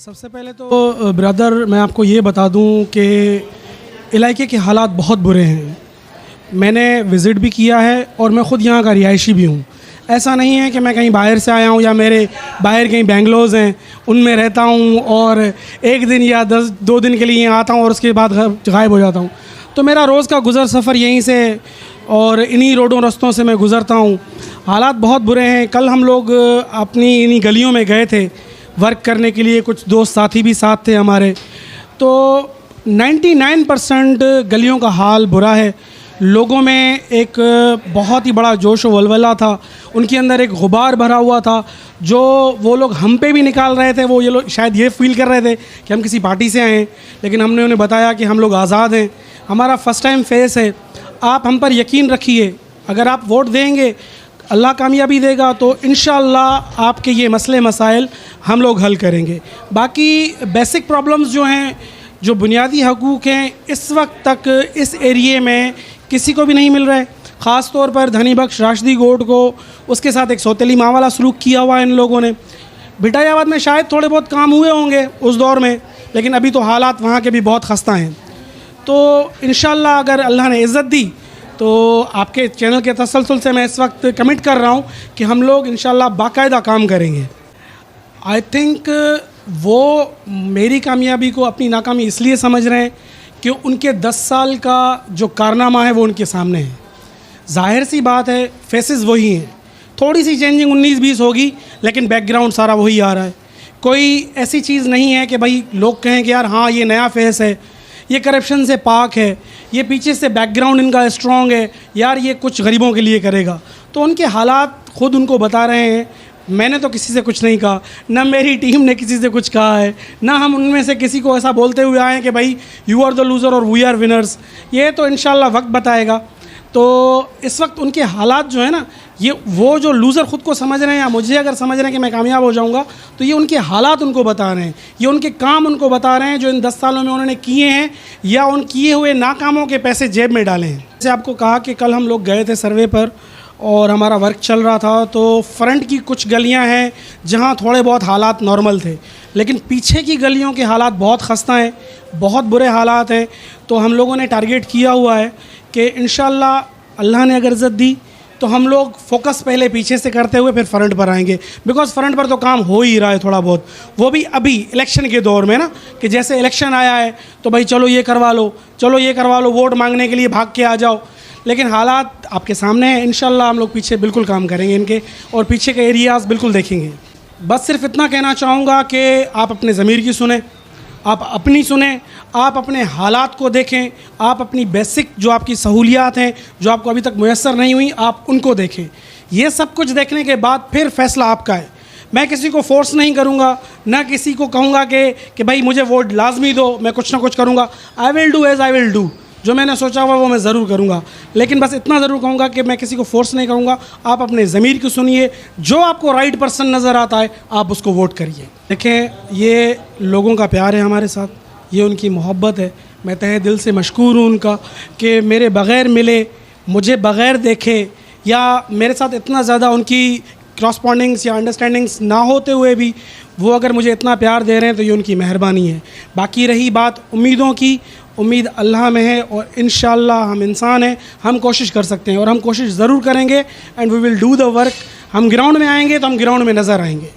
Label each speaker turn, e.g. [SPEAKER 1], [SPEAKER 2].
[SPEAKER 1] सबसे पहले तो ब्रदर मैं आपको ये बता दूं कि इलाके के हालात बहुत बुरे हैं। मैंने विज़िट भी किया है और मैं ख़ुद यहाँ का रिहायशी भी हूँ। ऐसा नहीं है कि मैं कहीं बाहर से आया हूँ या मेरे बाहर कहीं बेंगलोज़ हैं उनमें रहता हूँ और एक दिन या 2 दिन के लिए यहाँ आता हूँ और उसके बाद गायब हो जाता हूँ। तो मेरा रोज़ का गुज़र सफ़र यहीं से और इन्हीं रोडों रास्तों से मैं गुज़रता हूँ। हालात बहुत बुरे हैं। कल हम लोग अपनी इन्हीं गलियों में गए थे वर्क करने के लिए, कुछ दोस्त साथी भी साथ थे हमारे। तो 99% गलियों का हाल बुरा है। लोगों में एक बहुत ही बड़ा जोश व वलवला था, उनके अंदर एक गुबार भरा हुआ था जो वो लोग हम पे भी निकाल रहे थे। वो ये लोग शायद ये फील कर रहे थे कि हम किसी पार्टी से आए हैं, लेकिन हमने उन्हें बताया कि हम लोग आज़ाद हैं, हमारा फ़र्स्ट टाइम फेस है। आप हम पर यकीन रखिए, अगर आप वोट देंगे अल्लाह कामयाबी देगा तो इंशाअल्लाह आपके ये मसले मसाइल हम लोग हल करेंगे। बाकी बेसिक प्रॉब्लम्स जो हैं, जो बुनियादी हकूक़ हैं, इस वक्त तक इस एरिए में किसी को भी नहीं मिल रहे। ख़ास तौर पर धनी बख्श राशिदी गोट को, उसके साथ एक सौतेली माँ वाला सलूक किया हुआ है इन लोगों ने। भिटायाबाद में शायद थोड़े बहुत काम हुए होंगे उस दौर में, लेकिन अभी तो हालात वहाँ के भी बहुत खस्ता हैं। तो इंशाअल्लाह अगर अल्लाह ने इज़्ज़त दी तो आपके चैनल के तसलसल से मैं इस वक्त कमिट कर रहा हूँ कि हम लोग इंशाअल्लाह बाकायदा काम करेंगे। आई थिंक वो मेरी कामयाबी को अपनी नाकामी इसलिए समझ रहे हैं कि उनके 10 साल का जो कारनामा है वो उनके सामने है। ज़ाहिर सी बात है फेसेस वही हैं, थोड़ी सी चेंजिंग 19-20 होगी, लेकिन बैकग्राउंड सारा वही आ रहा है। कोई ऐसी चीज़ नहीं है कि भाई लोग कहें कि यार हाँ ये नया फेस है, ये करप्शन से पाक है, ये पीछे से बैकग्राउंड इनका स्ट्रॉन्ग है, यार ये कुछ गरीबों के लिए करेगा। तो उनके हालात खुद उनको बता रहे हैं। मैंने तो किसी से कुछ नहीं कहा, ना मेरी टीम ने किसी से कुछ कहा है, ना हम उनमें से किसी को ऐसा बोलते हुए आए हैं कि भाई यू आर द लूज़र और वी आर विनर्स। ये तो इंशाल्लाह वक्त बताएगा। तो इस वक्त उनके हालात जो है ना, ये वो जो लूज़र ख़ुद को समझ रहे हैं या मुझे अगर समझ रहे हैं कि मैं कामयाब हो जाऊंगा, तो ये उनके हालात उनको बता रहे हैं, ये उनके काम उनको बता रहे हैं जो इन 10 सालों में उन्होंने किए हैं या उन किए हुए नाकामों के पैसे जेब में डाले हैं। जैसे आपको कहा कि कल हम लोग गए थे सर्वे पर और हमारा वर्क चल रहा था, तो फ्रंट की कुछ गलियां हैं जहां थोड़े बहुत हालात नॉर्मल थे, लेकिन पीछे की गलियों के हालात बहुत खस्ता हैं, बहुत बुरे हालात हैं। तो हम लोगों ने टारगेट किया हुआ है कि इंशाअल्लाह अल्लाह ने अगर इज़्ज़त दी तो हम लोग फोकस पहले पीछे से करते हुए फिर फ्रंट पर आएंगे। बिकॉज़ फ्रंट पर तो काम हो ही रहा है थोड़ा बहुत, वो भी अभी इलेक्शन के दौर में ना, कि जैसे इलेक्शन आया है तो भाई चलो ये करवा लो, चलो ये करवा लो, वोट मांगने के लिए भाग के आ जाओ। लेकिन हालात आपके सामने हैं। इंशाअल्लाह हम लोग पीछे बिल्कुल काम करेंगे इनके, और पीछे के एरियाज़ बिल्कुल देखेंगे। बस सिर्फ इतना कहना चाहूँगा कि आप अपने ज़मीर की सुने, आप अपनी सुने, आप अपने हालात को देखें, आप अपनी बेसिक जो आपकी सहूलियात हैं जो आपको अभी तक मुयस्सर नहीं हुई, आप उनको देखें। ये सब कुछ देखने के बाद फिर फ़ैसला आपका है। मैं किसी को फोर्स नहीं करूँगा, ना किसी को कहूँगा कि भाई मुझे वोट लाजमी दो, मैं कुछ ना कुछ करूँगा। I will do as I will do, जो मैंने सोचा हुआ वो मैं ज़रूर करूँगा। लेकिन बस इतना ज़रूर कहूँगा कि मैं किसी को फोर्स नहीं करूँगा। आप अपने ज़मीर की सुनिए, जो आपको राइट पर्सन नज़र आता है आप उसको वोट करिए। देखें, ये लोगों का प्यार है हमारे साथ, ये उनकी मोहब्बत है। मैं तहे दिल से मशकूर हूँ उनका कि मेरे बग़ैर मिले, मुझे बग़ैर देखे, या मेरे साथ इतना ज़्यादा उनकी क्रॉसपॉन्डिंग्स या अंडरस्टैंडिंग्स ना होते हुए भी वो अगर मुझे इतना प्यार दे रहे हैं तो ये उनकी मेहरबानी है। बाकी रही बात उम्मीदों की, उम्मीद अल्लाह में है और इंशाअल्लाह हम इंसान हैं, हम कोशिश कर सकते हैं और हम कोशिश ज़रूर करेंगे। And we will do the work. हम ग्राउंड में आएंगे तो हम ग्राउंड में नज़र आएंगे।